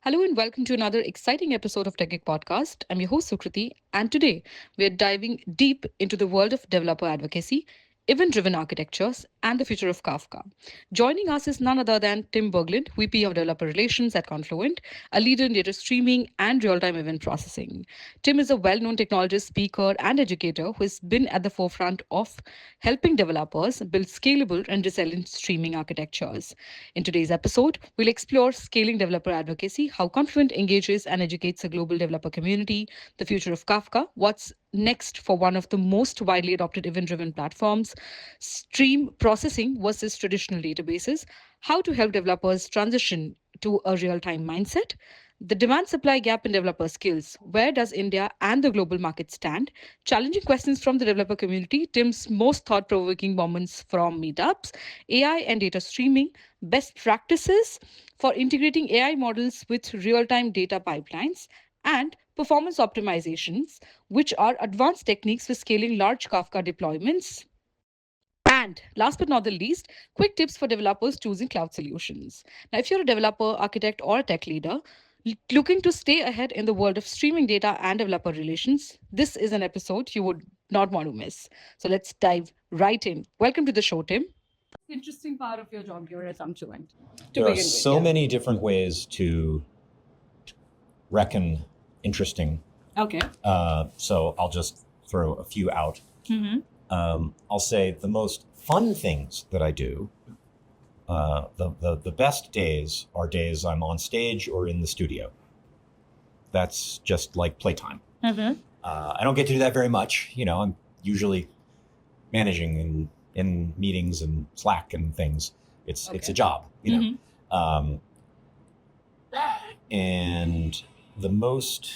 Hello and welcome to another exciting episode of TechGeek Podcast. I'm your host Sukriti, and today we are diving deep into the world of developer advocacy, event-driven architectures, and the future of Kafka. Joining us is none other than Tim Berglund, VP of Developer Relations at Confluent, a leader in data streaming and real-time event processing. Tim is a well-known technologist, speaker, and educator who has been at the forefront of helping developers build scalable and resilient streaming architectures. In today's episode, we'll explore scaling developer advocacy, how Confluent engages and educates a global developer community, the future of Kafka, what's next for one of the most widely adopted event driven platforms, stream processing versus traditional databases, how to help developers transition to a real time mindset, the demand supply gap in developer skills. Where does India and the global market stand? Challenging questions from the developer community, Tim's most thought provoking moments from meetups, AI and data streaming, best practices for integrating AI models with real time data pipelines, and performance optimizations, which are advanced techniques for scaling large Kafka deployments. And last but not the least, quick tips for developers choosing cloud solutions. Now, if you're a developer, architect, or a tech leader looking to stay ahead in the world of streaming data and developer relations, this is an episode you would not want to miss. So let's dive right in. Welcome to the show, Tim. Interesting part of your job here at Confluent to There are begin with. so many different ways to reckon interesting. Okay. So I'll just throw a few out. I'll say the most fun things that I do, the best days are days I'm on stage or in the studio. That's just like playtime. I don't get to do that very much. I'm usually managing in meetings and Slack and things. It's a job, and the most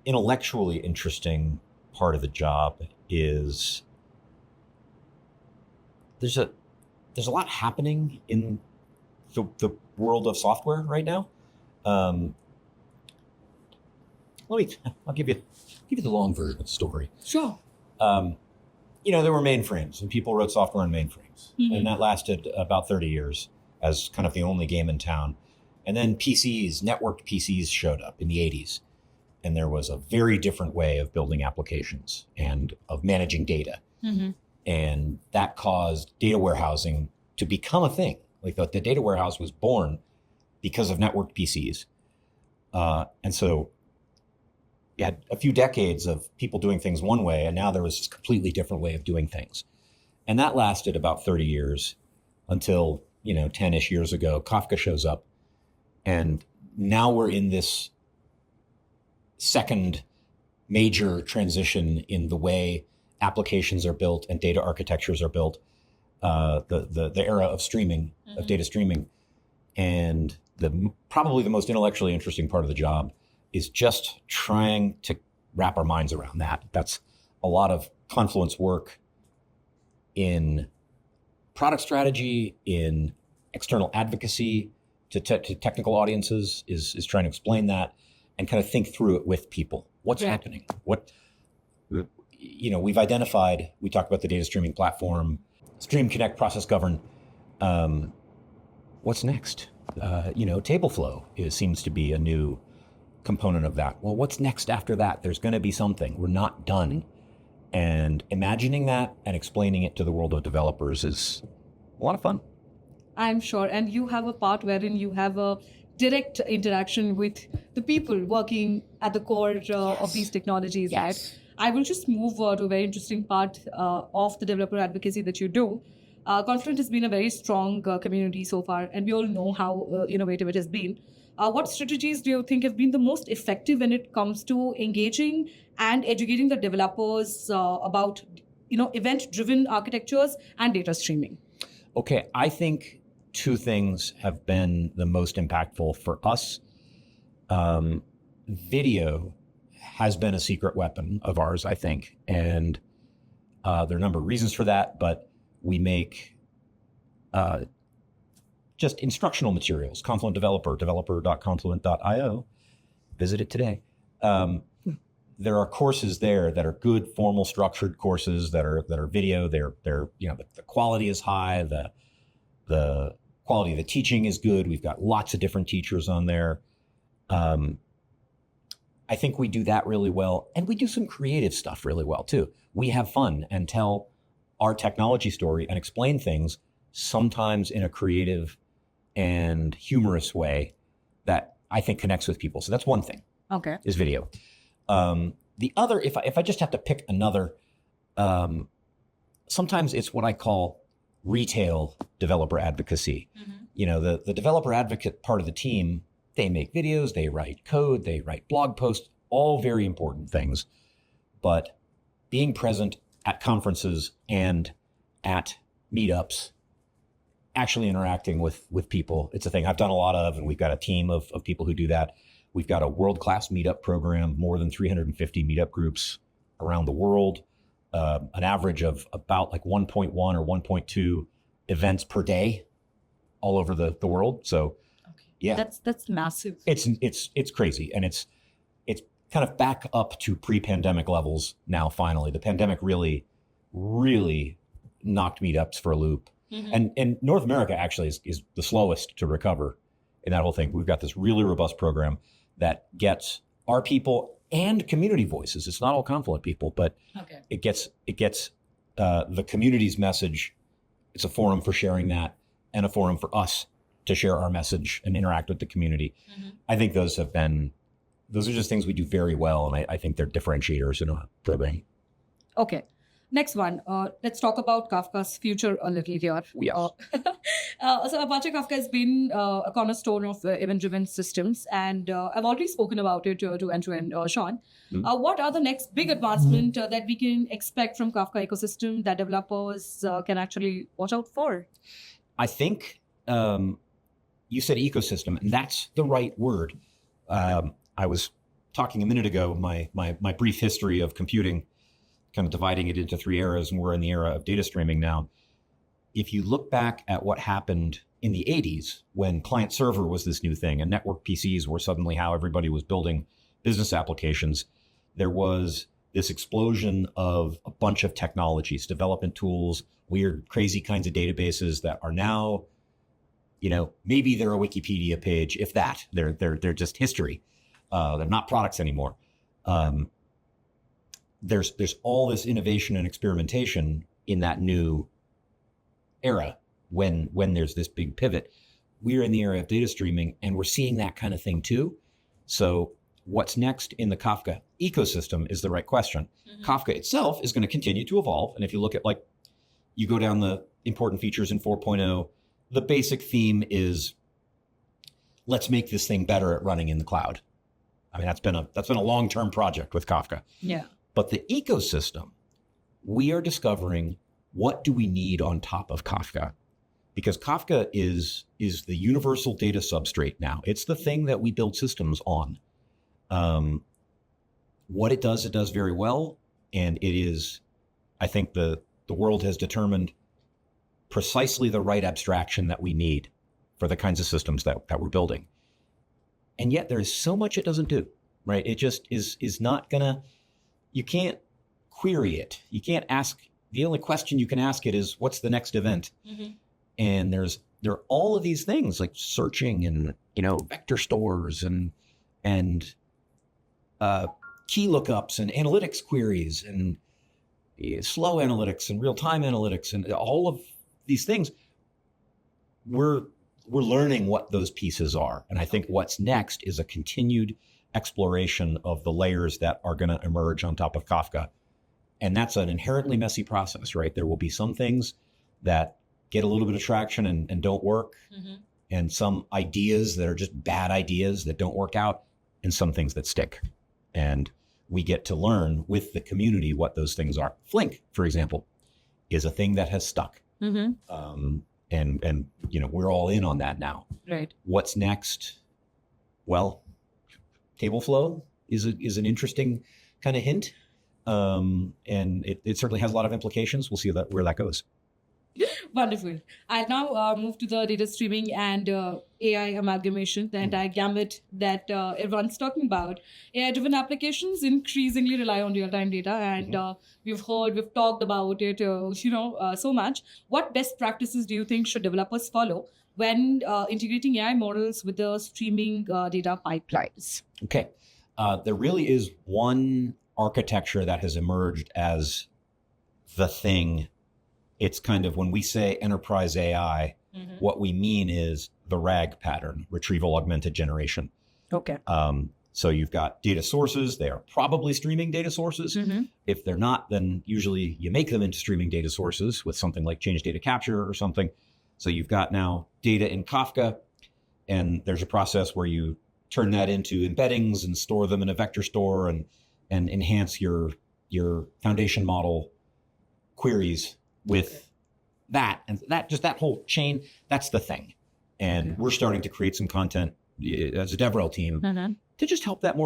intellectually interesting part of the job is there's a lot happening in the world of software right now. I'll give you the long version of the story. Sure. There were mainframes and people wrote software on mainframes, and that lasted about 30 years as kind of the only game in town. And then networked PCs showed up in the 80s. And there was a very different way of building applications and of managing data. And that caused data warehousing to become a thing. Like the data warehouse was born because of networked PCs. And so you had a few decades of people doing things one way, and now there was this completely different way of doing things. And that lasted about 30 years until, 10-ish years ago, Kafka shows up. And now we're in this second major transition in the way applications are built and data architectures are built, the era of streaming, of data streaming. And probably the most intellectually interesting part of the job is just trying to wrap our minds around that. That's a lot of Confluence work in product strategy, in external advocacy to technical audiences, is trying to explain that and kind of think through it with people. What's happening? We've identified, we talked about the data streaming platform, Stream, Connect, Process, Govern. What's next? Tableflow seems to be a new component of that. Well, what's next after that? There's going to be something. We're not done. And imagining that and explaining it to the world of developers is a lot of fun. I'm sure. And you have a part wherein you have a direct interaction with the people working at the core of these technologies. Yes. Right? I will just move to a very interesting part of the developer advocacy that you do. Confluent has been a very strong community so far, and we all know how innovative it has been. What strategies do you think have been the most effective when it comes to engaging and educating the developers about event-driven architectures and data streaming? Okay, I think two things have been the most impactful for us. Video has been a secret weapon of ours, I think. And there are a number of reasons for that, but we make just instructional materials. Confluent Developer, developer.confluent.io. Visit it today. There are courses there that are good, formal, structured courses that are video. They're the quality is high. The Quality of the teaching is good. We've got lots of different teachers on there. I think we do that really well. And we do some creative stuff really well too. We have fun and tell our technology story and explain things sometimes in a creative and humorous way that I think connects with people. So that's one thing. Okay. Is video. The other, if I just have to pick another, sometimes it's what I call retail developer advocacy. The developer advocate part of the team, they make videos, they write code, they write blog posts, all very important things. But being present at conferences and at meetups, actually interacting with people, it's a thing I've done a lot of, and we've got a team of people who do that. We've got a world-class meetup program, more than 350 meetup groups around the world, an average of about like 1.1 or 1.2 events per day all over the world. So yeah, that's massive. It's crazy. And it's kind of back up to pre-pandemic levels now, finally. The pandemic really, really knocked meetups for a loop. And North America actually is the slowest to recover in that whole thing. We've got this really robust program that gets our people and community voices. It's not all Confluent people, but it gets the community's message. It's a forum for sharing that and a forum for us to share our message and interact with the community. I think those are just things we do very well. And I think they're differentiators in a program. Okay. Next one, let's talk about Kafka's future a little here. Yes. So Apache Kafka has been a cornerstone of event-driven systems, and I've already spoken about it to and Sean. What are the next big advancement that we can expect from Kafka ecosystem that developers can actually watch out for? I think you said ecosystem, and that's the right word. I was talking a minute ago, my brief history of computing, kind of dividing it into three eras, and we're in the era of data streaming now. If you look back at what happened in the 80s when client server was this new thing and network PCs were suddenly how everybody was building business applications, there was this explosion of a bunch of technologies, development tools, weird, crazy kinds of databases that are now, maybe they're a Wikipedia page, if that. They're just history. They're not products anymore. There's all this innovation and experimentation in that new era when there's this big pivot. We're in the era of data streaming, and we're seeing that kind of thing too. So what's next in the Kafka ecosystem is the right question. Kafka itself is going to continue to evolve. And if you look at you go down the important features in 4.0, the basic theme is let's make this thing better at running in the cloud. I mean, that's been a long-term project with Kafka. Yeah. But the ecosystem, we are discovering what do we need on top of Kafka? Because Kafka is the universal data substrate now. It's the thing that we build systems on. What it does very well. And it is, I think the world has determined precisely the right abstraction that we need for the kinds of systems that we're building. And yet there is so much it doesn't do, right? It just is not gonna, you can't query it. You can't ask, the only question you can ask it is, what's the next event? And there are all of these things like searching and, vector stores and key lookups and analytics queries and slow analytics and real-time analytics and all of these things. We're learning what those pieces are. And I think what's next is a continued exploration of the layers that are going to emerge on top of Kafka. And that's an inherently messy process, right? There will be some things that get a little bit of traction and don't work, and some ideas that are just bad ideas that don't work out, and some things that stick. And we get to learn with the community what those things are. Flink, for example, is a thing that has stuck. And we're all in on that now. Right. What's next? Well, Tableflow is an interesting kind of hint. And it certainly has a lot of implications. We'll see where that goes. Wonderful. I'll now move to the data streaming and AI amalgamation, the entire gamut that everyone's talking about. AI-driven applications increasingly rely on real-time data, and we've talked about it, so much. What best practices do you think should developers follow when integrating AI models with the streaming data pipelines? Okay. There really is one architecture that has emerged as the thing. It's kind of when we say enterprise AI, what we mean is the RAG pattern, retrieval augmented generation. Okay. So you've got data sources. They are probably streaming data sources. If they're not, then usually you make them into streaming data sources with something like change data capture or something. So you've got now data in Kafka, and there's a process where you turn that into embeddings and store them in a vector store and enhance your foundation model queries with that. And that whole chain, that's the thing. And we're starting to create some content as a DevRel team to just help that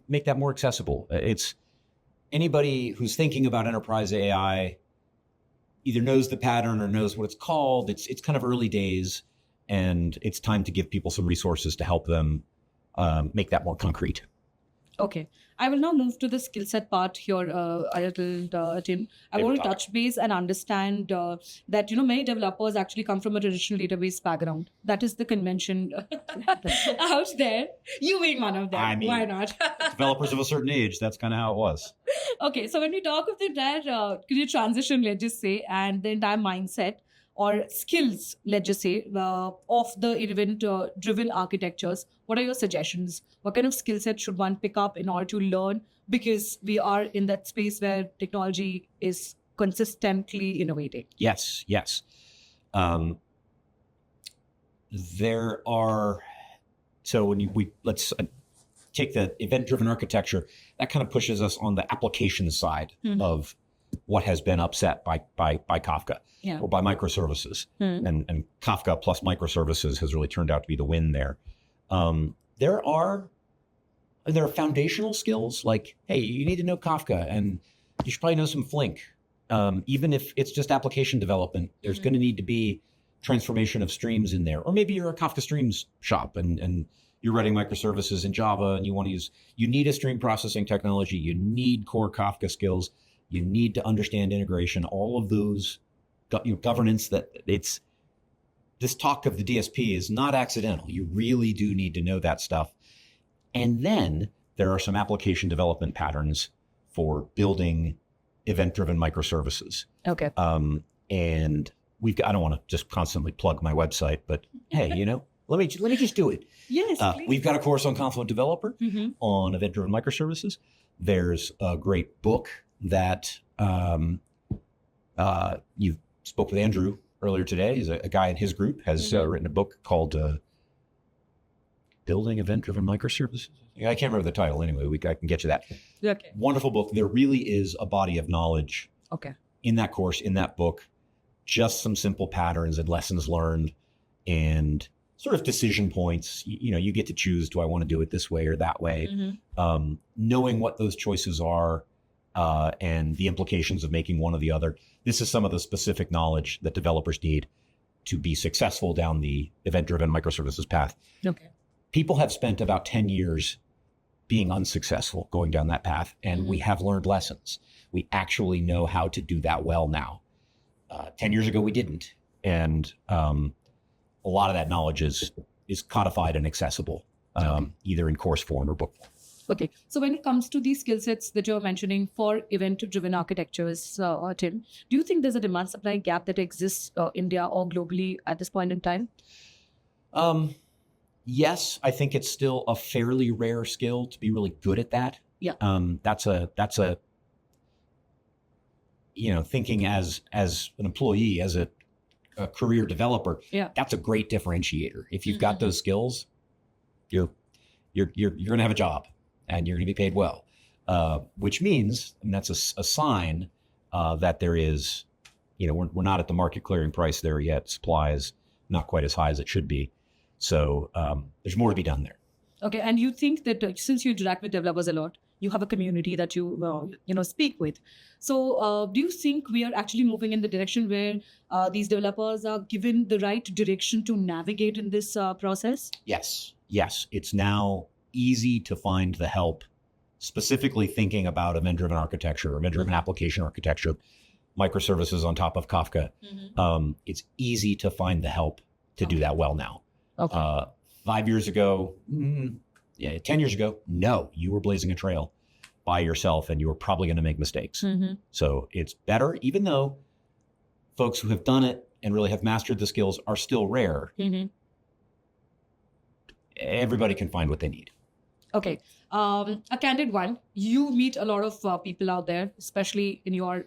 make that more accessible. It's anybody who's thinking about enterprise AI either knows the pattern or knows what it's called. It's kind of early days, and it's time to give people some resources to help them make that more concrete. Okay. I will now move to the skill set part here a little, Tim. I want to touch base and understand that, many developers actually come from a traditional database background. That is the convention out there. You being one of them. I mean, why not? Developers of a certain age, that's kind of how it was. Okay. So when we talk of the entire career transition, let's just say, and the entire mindset, or skills, let's just say, of the event-driven architectures, what are your suggestions? What kind of skill set should one pick up in order to learn? Because we are in that space where technology is consistently innovating. Yes. There are, so when let's take the event-driven architecture, that kind of pushes us on the application side of what has been upset by Kafka or by microservices. And Kafka plus microservices has really turned out to be the win there. There are foundational skills like, hey, you need to know Kafka and you should probably know some Flink. Even if it's just application development, there's going to need to be transformation of streams in there. Or maybe you're a Kafka Streams shop and you're writing microservices in Java and you need a stream processing technology. You need core Kafka skills. You need to understand integration, all of those governance. This talk of the DSP is not accidental. You really do need to know that stuff. And then there are some application development patterns for building event-driven microservices. Okay. And I don't want to just constantly plug my website, but hey, let me just do it. Yes. We've got a course on Confluent Developer on event-driven microservices. There's a great book that you spoke with Andrew earlier today. He's a guy in his group has written a book called Building Event-Driven Microservices. I can't remember the title. Anyway, I can get you that. Okay. Wonderful book. There really is a body of knowledge in that course, in that book, just some simple patterns and lessons learned and sort of decision points. You get to choose, do I want to do it this way or that way? Knowing what those choices are, and the implications of making one or the other. This is some of the specific knowledge that developers need to be successful down the event-driven microservices path. Okay. People have spent about 10 years being unsuccessful going down that path, and we have learned lessons. We actually know how to do that well now. 10 years ago, we didn't. And a lot of that knowledge is codified and accessible, either in course form or book form. Okay. So when it comes to these skill sets that you're mentioning for event-driven architectures, Tim, do you think there's a demand-supply gap that exists in India or globally at this point in time? Yes, I think it's still a fairly rare skill to be really good at that. Yeah. That's a thinking as an employee, as a career developer. Yeah. That's a great differentiator. If you've got those skills, you're going to have a job. And you're going to be paid well, which means, and that's a sign that there is, we're not at the market clearing price there yet. Supply is not quite as high as it should be. So there's more to be done there. Okay. And you think that since you interact with developers a lot, you have a community that you speak with. So do you think we are actually moving in the direction where these developers are given the right direction to navigate in this process? Yes. It's now easy to find the help, specifically thinking about event-driven architecture, event-driven application architecture, microservices on top of Kafka. It's easy to find the help to do that well now. Okay. 5 years ago, 10 years ago, no, you were blazing a trail by yourself and you were probably going to make mistakes. So it's better, even though folks who have done it and really have mastered the skills are still rare. Everybody can find what they need. Okay. A candid one. You meet a lot of people out there, especially in your,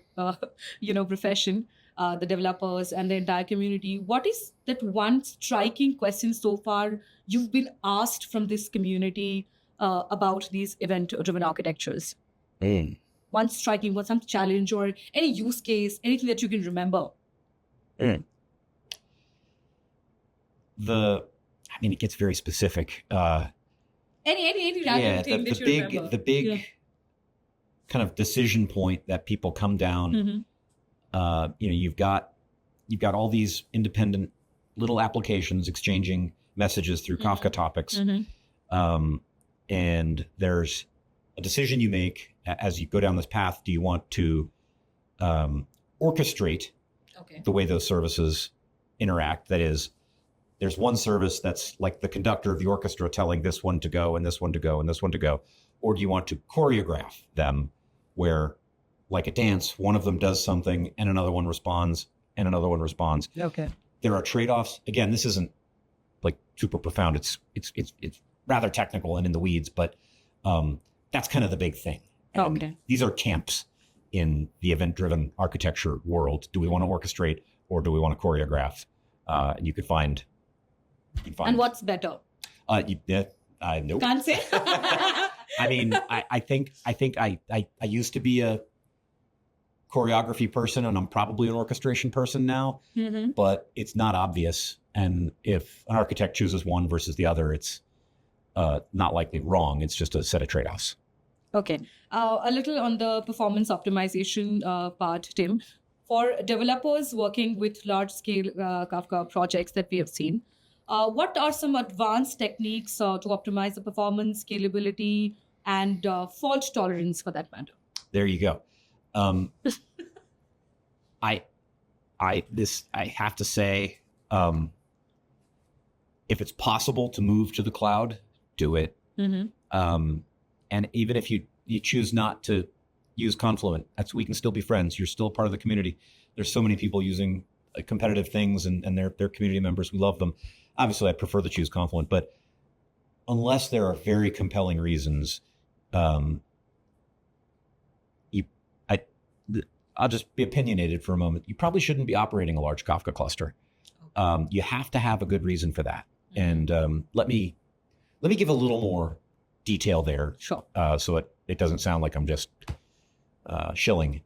profession, the developers and the entire community. What is that one striking question so far you've been asked from this community about these event-driven architectures? One striking, some challenge or any use case, anything that you can remember? It gets very specific. Any random thing that you remember? The big kind of decision point that people come down. You've got all these independent little applications exchanging messages through Kafka topics, and there's a decision you make as you go down this path. Do you want to orchestrate the way those services interact? That is, there's one service that's like the conductor of the orchestra telling this one to go and this one to go and this one to go. Or do you want to choreograph them where, like a dance, one of them does something and another one responds and another one responds? Okay. There are trade-offs. Again, this isn't like super profound. It's rather technical and in the weeds, but that's kind of the big thing. Okay. These are camps in the event-driven architecture world. Do we want to orchestrate or do we want to choreograph? And you could find. And what's better? Nope. Can't say. I think I used to be a choreography person, and I'm probably an orchestration person now. But it's not obvious. And if an architect chooses one versus the other, it's not likely wrong. It's just a set of trade-offs. Okay. A little on the performance optimization part, Tim. For developers working with large-scale Kafka projects that we have seen, what are some advanced techniques to optimize the performance, scalability, and fault tolerance for that matter? There you go. I have to say, if it's possible to move to the cloud, do it. And even if you choose not to use Confluent, we can still be friends. You're still part of the community. There's so many people using competitive things and they're community members. We love them. Obviously, I prefer to choose Confluent, but unless there are very compelling reasons, I'll just be opinionated for a moment. You probably shouldn't be operating a large Kafka cluster. You have to have a good reason for that. And let me give a little more detail there. Sure. So it doesn't sound like I'm just shilling.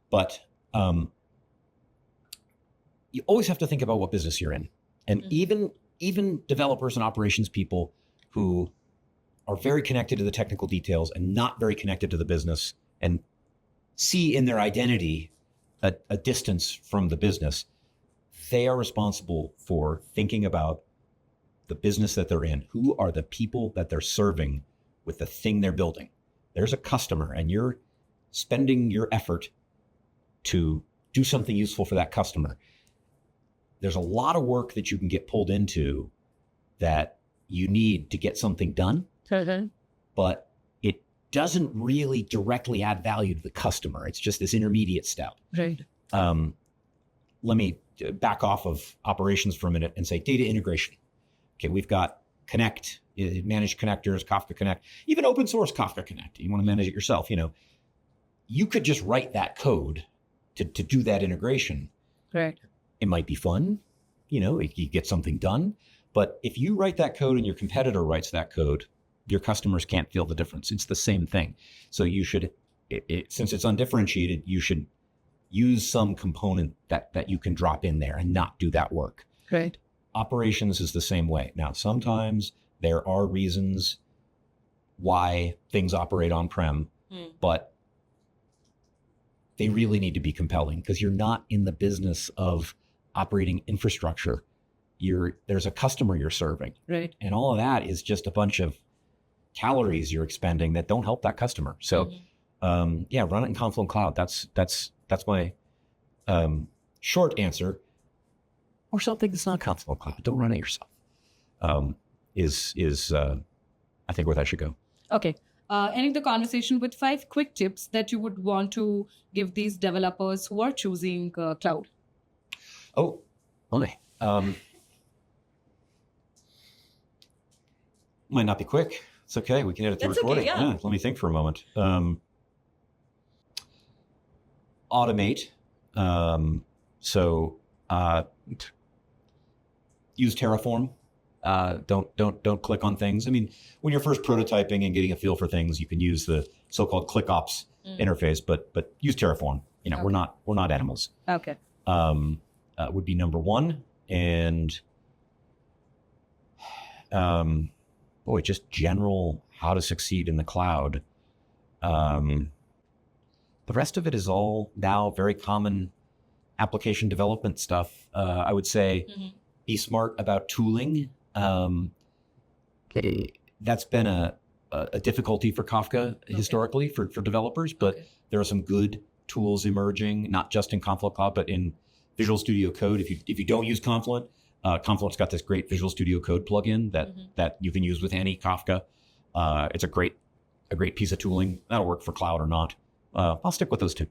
But you always have to think about what business you're in. And even developers and operations people who are very connected to the technical details and not very connected to the business and see in their identity a distance from the business, they are responsible for thinking about the business that they're in. Who are the people that they're serving with the thing they're building? There's a customer and you're spending your effort to do something useful for that customer. There's a lot of work that you can get pulled into that you need to get something done, but it doesn't really directly add value to the customer. It's just this intermediate step. Right. Let me back off of operations for a minute and say data integration. Okay, we've got Connect, managed connectors, Kafka Connect, even open source Kafka Connect. You want to manage it yourself. You could just write that code to do that integration. Right. It might be fun, you get something done. But if you write that code and your competitor writes that code, your customers can't feel the difference. It's the same thing. So you should, since it's undifferentiated, you should use some component that you can drop in there and not do that work. Right. Operations is the same way. Now, sometimes there are reasons why things operate on-prem, but they really need to be compelling because you're not in the business of operating infrastructure. There's a customer you're serving. Right. And all of that is just a bunch of calories you're expending that don't help that customer. So, run it in Confluent Cloud. That's my short answer. or something that's not Confluent Cloud. Don't run it yourself. Is I think where that should go. Okay. Ending the conversation with 5 quick tips that you would want to give these developers who are choosing cloud. Oh, okay. Might not be quick. It's okay. We can edit the That's recording. okay, yeah. Let me think for a moment. Automate. Use Terraform. Don't click on things. I mean, when you're first prototyping and getting a feel for things, you can use the so-called ClickOps interface, but use Terraform. You know, Okay. we're not animals. Okay. Would be number one. And just general how to succeed in the cloud. The rest of it is all now very common application development stuff. I would say be smart about tooling. That's been a difficulty for Kafka historically for developers, but there are some good tools emerging, not just in Confluent Cloud, but in Visual Studio Code. If you don't use Confluent, Confluent's got this great Visual Studio Code plugin that you can use with any Kafka. It's a great piece of tooling. That'll work for cloud or not. I'll stick with those two.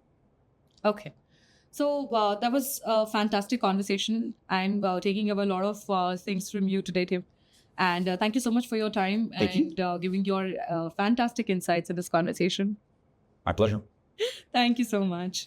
Okay. So that was a fantastic conversation. I'm taking away a lot of things from you today, Tim. And thank you so much for your time and giving your fantastic insights in this conversation. My pleasure. Thank you so much.